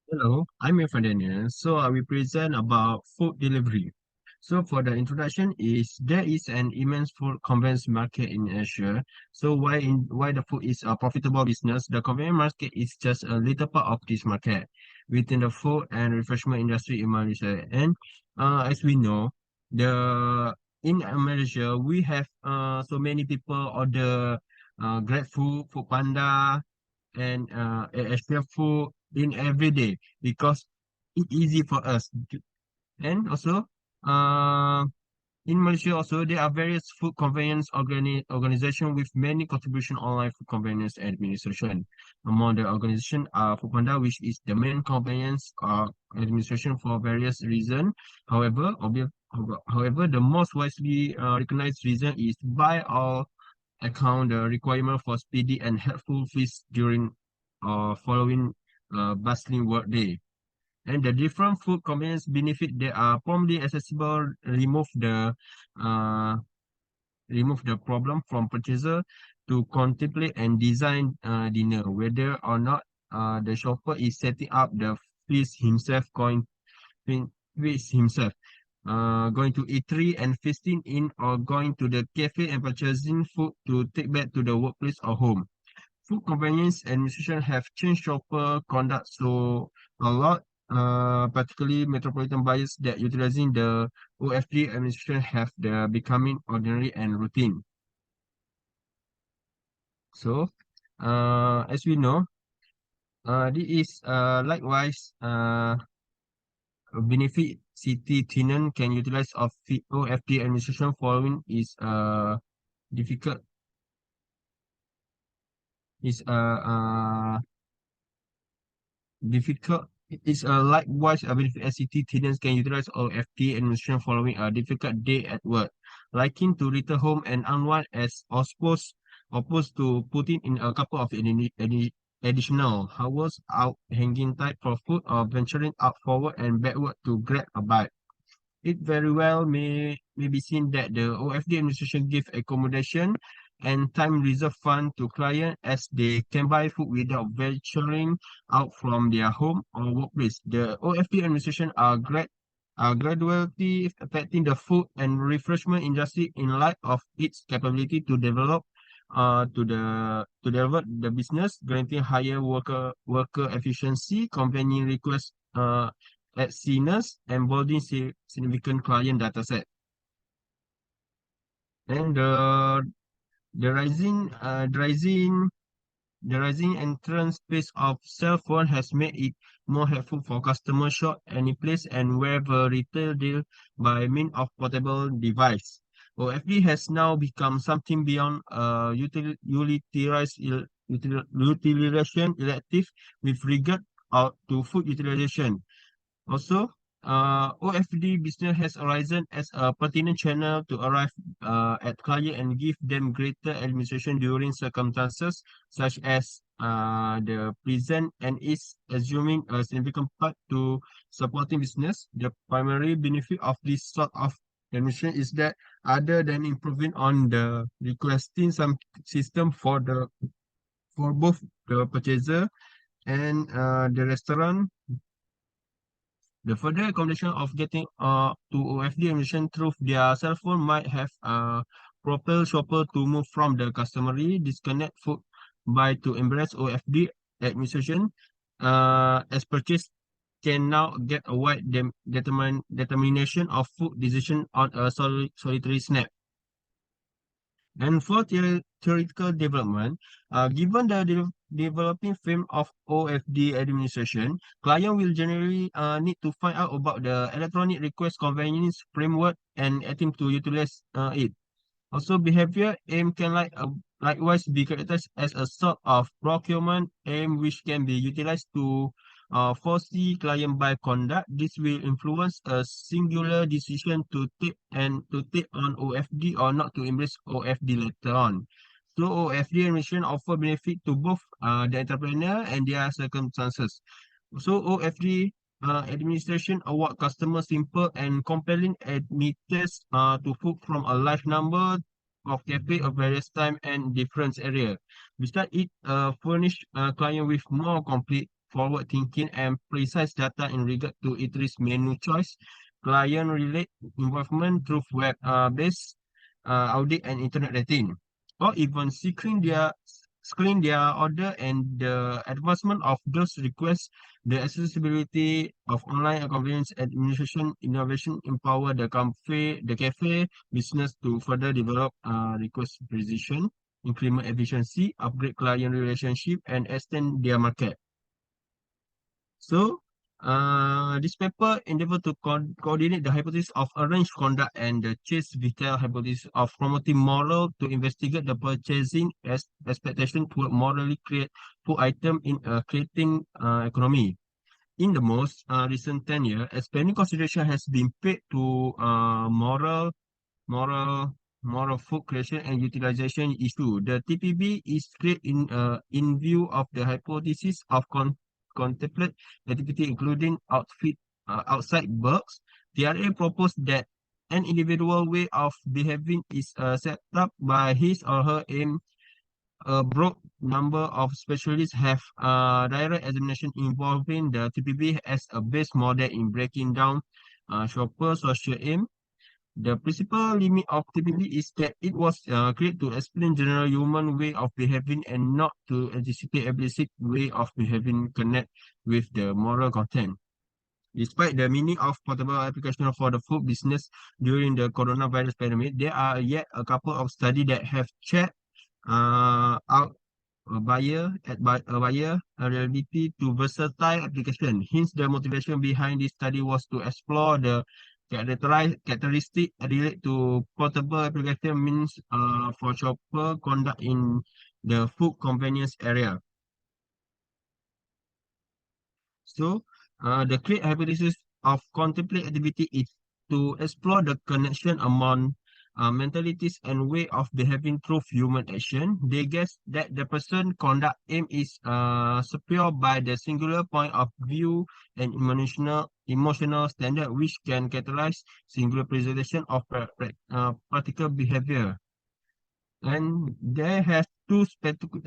Hello, I'm your friend Daniel. So I will present about food delivery. So for the introduction is there is an immense food convenience market in Asia. So why the food is a profitable business? The convenience market is just a little part of this market within the food and refreshment industry in Malaysia. And as we know, the in Malaysia we have so many people order Grab food, Food Panda, and extra food in every day because it's easy for us. And also, uh, in Malaysia also there are various food convenience organization with many contribution online food convenience administration. Among the organization are Foodpanda, which is the main convenience administration for various reason. However, the most widely recognized reason is by all account the requirement for speedy and helpful fees during following bustling work day. And the different food convenience benefit they are promptly accessible, uh, remove the problem from purchaser to contemplate and design dinner, whether or not the shopper is setting up the feast himself, feast himself going to eatery and feasting in or going to the cafe and purchasing food to take back to the workplace or home. Food convenience administration have changed shopper conduct so a lot, particularly metropolitan buyers that utilizing the OFD administration have the becoming ordinary and routine. So, as we know, this is likewise a benefit city tenant can utilize of OFD administration following is difficult is difficult. It is likewise a benefit SCT tenants can utilize OFT administration following a difficult day at work, liking to return home and unwind as opposed to putting in a couple of additional hours out hanging tight for food or venturing out forward and backward to grab a bite. It very well may be seen that the OFD administration give accommodation and time reserve fund to client as they can buy food without venturing out from their home or workplace. The OFD administration are gradually affecting the food and refreshment industry in light of its capability to develop to develop the business, granting higher worker efficiency, convening request at Sinners and boarding significant client dataset. And the rising entrance pace of cell phone has made it more helpful for customers shop any place and wherever retail deal by means of portable device. OFD has now become something beyond utilitarian elective with regard to food utilization. Also, OFD business has arisen as a pertinent channel to arrive at client and give them greater administration during circumstances such as the present and is assuming a significant part to supporting business. The primary benefit of this sort of administration is that other than improving on the requesting some system for both the purchaser and the restaurant, the further accommodation of getting to OFD emission through their cell phone might have propel shopper to move from the customary disconnect food by to embrace OFD administration as purchase can now get a wide determination of food decision on a solitary snap. And for theoretical development, given the developing frame of OFD administration, client will generally need to find out about the electronic request convenience framework and attempt to utilize it. Also, behavior aim can likewise be characterized as a sort of procurement aim which can be utilized to foresee client buy conduct. This will influence a singular decision to take on OFD or not to embrace OFD later on. So OFD emission offer benefit to both the entrepreneur and their circumstances. So OFD administration award customers simple and compelling admittance to food from a large number of cafe of various time and different area. Besides it furnish client with more complete forward thinking and precise data in regard to eateries menu choice, client relate involvement through web based audit and internet rating, or even screen their order and the advancement of those requests. The accessibility of online convenience administration innovation empower the cafe business to further develop request precision, increment efficiency, upgrade client relationship, and extend their market. So, this paper endeavor to coordinate the hypothesis of arranged conduct and the chase vital hypothesis of promoting moral to investigate the purchasing expectation toward morally create food item in a creating economy. In the most recent tenure, expanding consideration has been paid to moral, moral food creation and utilization issue. The TPB is created in view of the hypothesis of contemplate activity, including outside works. TRA proposed that an individual way of behaving is set up by his or her aim. A broad number of specialists have direct examination involving the TPB as a base model in breaking down shopper social aim. The principal limit of TPB is that it was created to explain general human way of behaving and not to anticipate explicit way of behaving connect with the moral content. Despite the meaning of portable application for the food business during the coronavirus pandemic, there are yet a couple of studies that have checked out a buyer ability to versatile application. Hence, the motivation behind this study was to explore the characteristic related to portable application means for shopper conduct in the food convenience area. So, the create hypothesis of contemplate activity is to explore the connection among mentalities and way of behaving through human action. They guess that the person conduct aim is superior by the singular point of view and emotional standard, which can catalyze singular presentation of practical behavior. And there has two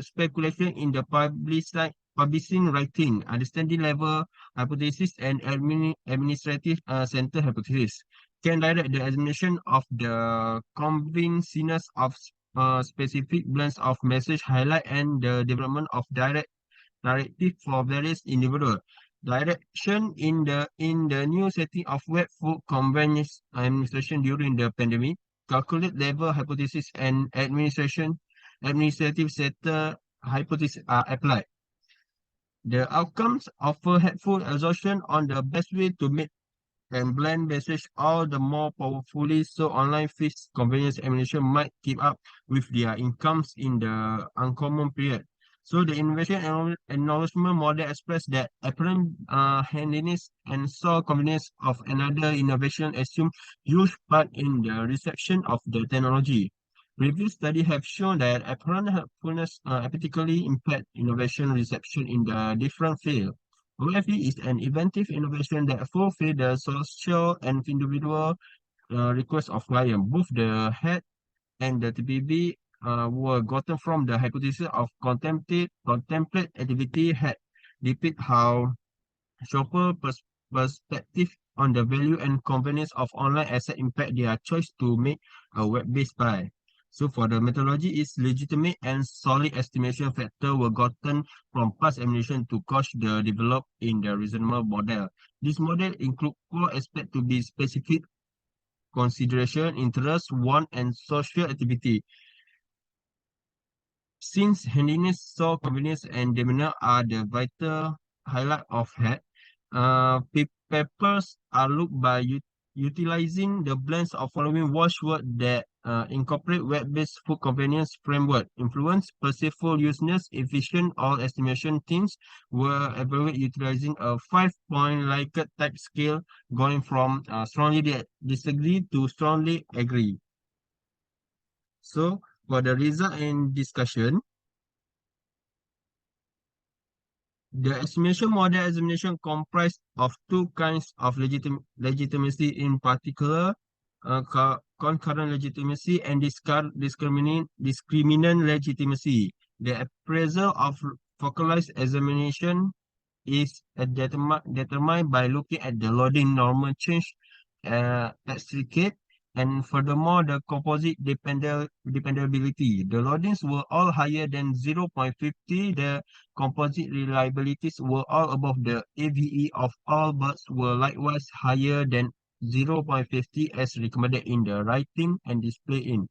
speculation in the publishing writing, understanding level hypothesis and administrative center hypothesis can direct the examination of the convincingness of specific blends of message highlight and the development of directive for various individual. Direction in the new setting of web food convenience administration during the pandemic, calculate level hypothesis and administrative sector hypothesis are applied. The outcomes offer helpful assumption on the best way to make and blend message all the more powerfully so online fees convenience ammunition might keep up with their incomes in the uncommon period. So the innovation acknowledgement model expressed that apparent handiness and so convenience of another innovation assume huge part in the reception of the technology. Previous studies have shown that apparent helpfulness particularly impact innovation reception in the different field. OFE is an inventive innovation that fulfills the social and individual requests of client. Both the head and the TPB were gotten from the hypothesis of contemplate activity had depict how shopper perspective on the value and convenience of online asset impact their choice to make a web-based buy. So for the methodology is legitimate and solid estimation factor were gotten from past examination to cost the developed in the reasonable model. This model include four aspects to be specific: consideration, interest, want, and social activity. Since handiness, so convenience, and demeanor are the vital highlight of head, papers are looked by utilizing the blends of following watchword that incorporate web-based food convenience framework. Influence, perceivable useness, efficient, all estimation teams were evaluated utilizing a 5-point Likert type scale going from strongly disagree to strongly agree. So for the result and discussion, the estimation model examination comprised of two kinds of legitimacy, in particular, concurrent legitimacy and discriminant legitimacy. The appraisal of focalized examination determined by looking at the loading normal change extricate, and furthermore the composite dependability. The loadings were all higher than 0.50. The composite reliabilities were all above the AVE of all birds were likewise higher than 0.50 as recommended in the writing and display in.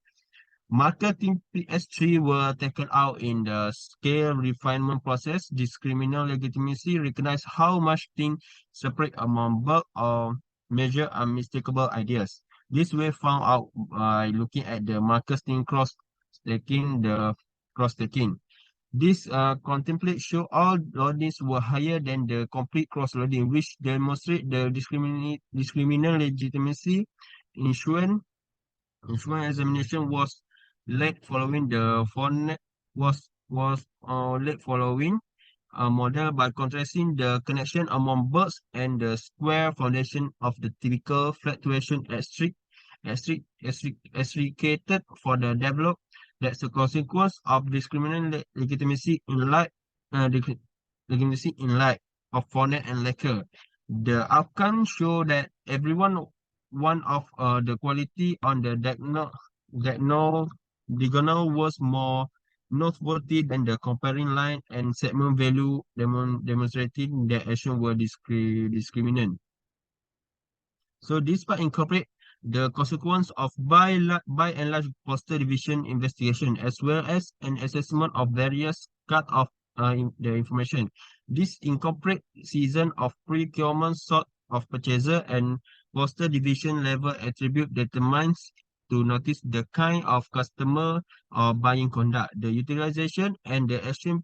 Marketing PS3 were taken out in the scale refinement process. Discriminal legitimacy recognize how much things separate among bulk or measure unmistakable ideas. This way found out by looking at the marketing cross-taking. This contemplate show all loadings were higher than the complete cross-loading, which demonstrate the discriminal legitimacy insurance. Instrument examination was late following the format was late following a model by contrasting the connection among birds and the square foundation of the typical fluctuation extricated for the develop. That's the consequence of discriminant legitimacy in light legitimacy in light of Fournette and Lecker. The outcome show that everyone one of the quality on the diagonal was more noteworthy than the comparing line and segment value demonstrating that action were discriminant. So this part incorporate the consequence of by and large poster division investigation as well as an assessment of various cut of the information. This incorporate season of procurement sort of purchaser and poster division level attribute determines to notice the kind of customer or buying conduct. The utilization and the exchange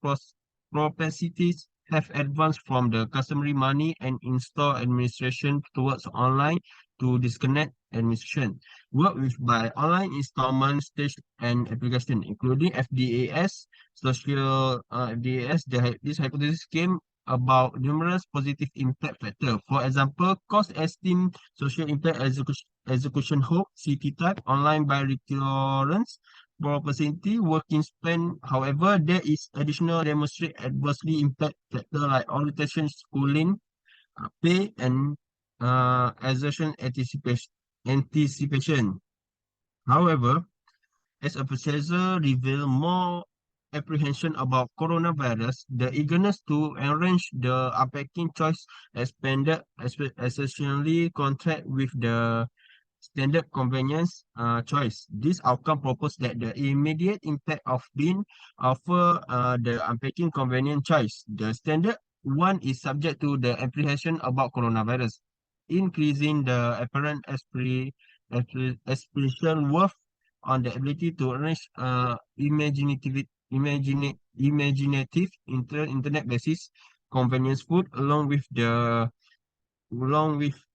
propensities have advanced from the customary money and in-store administration towards online to disconnect administration. Work with by online installment stage and application, including FDAS, social FDAS. This hypothesis came about numerous positive impact factors. For example, cost estimate, social impact execution hope, CT type, online by recurrence, propensity, working span. However, there is additional demonstrate adversely impact factor like orientation, schooling, pay, and exertion anticipation. However, as a purchaser reveal more apprehension about coronavirus, the eagerness to arrange the unpacking choice expanded, essentially contract with the standard convenience choice. This outcome proposed that the immediate impact of being offer the unpacking convenient choice. The standard one is subject to the apprehension about coronavirus, increasing the apparent aspiration worth on the ability to arrange imaginative internet basis convenience food along with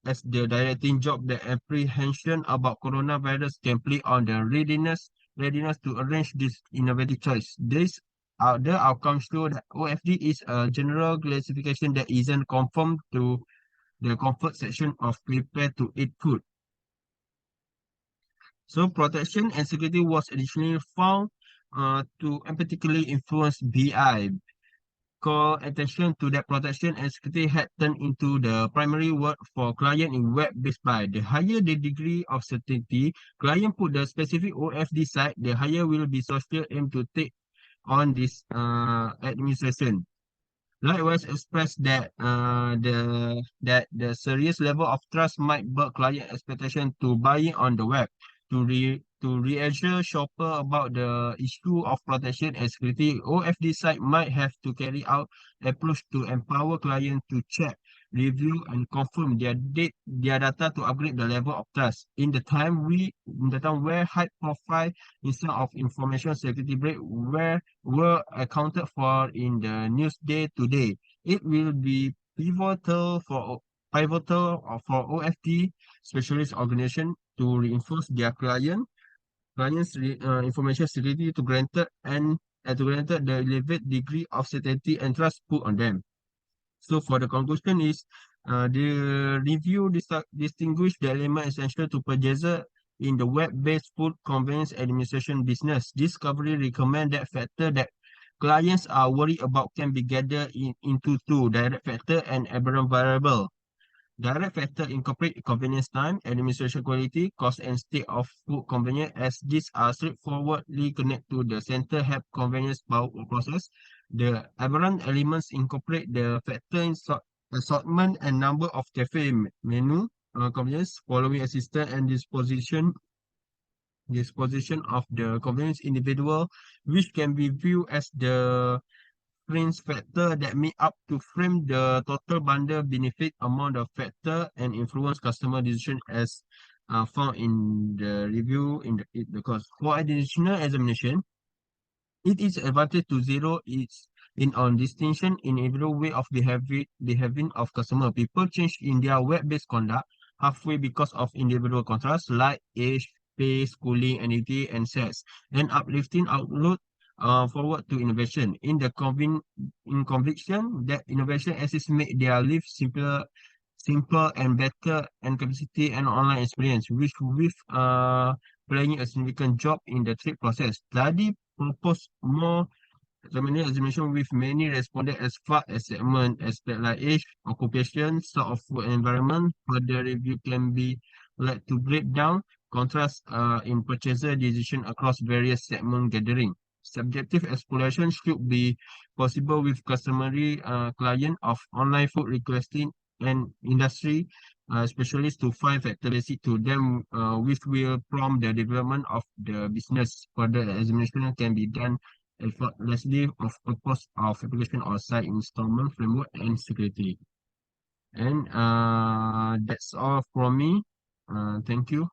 as the directing job the apprehension about coronavirus can play on the readiness to arrange this innovative choice. This the outcomes show that OFD is a general classification that isn't conformed to the comfort section of prepare to eat food. So protection and security was additionally found to empathically influence BI. Call attention to that protection and security had turned into the primary word for client in web-based buy. The higher the degree of certainty, client put the specific OFD side, the higher will be social aim to take on this administration. Likewise, express that the serious level of trust might build client expectation to buying on the web. To reassure shopper about the issue of protection and security, OFD site might have to carry out approach to empower clients to check, review, and confirm their data to upgrade the level of trust. In the time where high profile instead of information security break were accounted for in the news day to day. It will be pivotal for OFD specialist organization to reinforce their clients' information security to granted to granted the elevated degree of certainty and trust put on them. So for the conclusion is the review distinguish the element essential to purchaser in the web-based food convenience administration business. Discovery recommend that factor that clients are worried about can be gathered into two, direct factor and aberrant variable. Direct factor incorporate convenience time, administration quality, cost and state of food convenience as these are straightforwardly connected to the center help convenience power process. The aberrant elements incorporate the factor in assortment and number of cafe menu, convenience, following assistance and disposition of the convenience individual, which can be viewed as the fringe factor that make up to frame the total bundle benefit among the factor and influence customer decision as found in the review in the course. For additional examination, it is advantage to zero its in on distinction in every way of behaving of customer. People change in their web-based conduct halfway because of individual contrast like age, pay, schooling, entity, and sex, and uplifting outlook forward to innovation. In conviction that innovation assists make their life simpler and better and capacity and online experience, which with playing a significant job in the trade process. Study propose more examination with many responded as far as segment aspect like age, occupation, sort of food environment. Further review can be like to break down contrast in purchaser decision across various segment gathering. Subjective exploration should be possible with customary client of online food requesting and industry specialists to find factor basic to them which will prompt the development of the business. Further examination can be done effortlessly of purpose of application or site installment framework and security. And that's all from me. Thank you.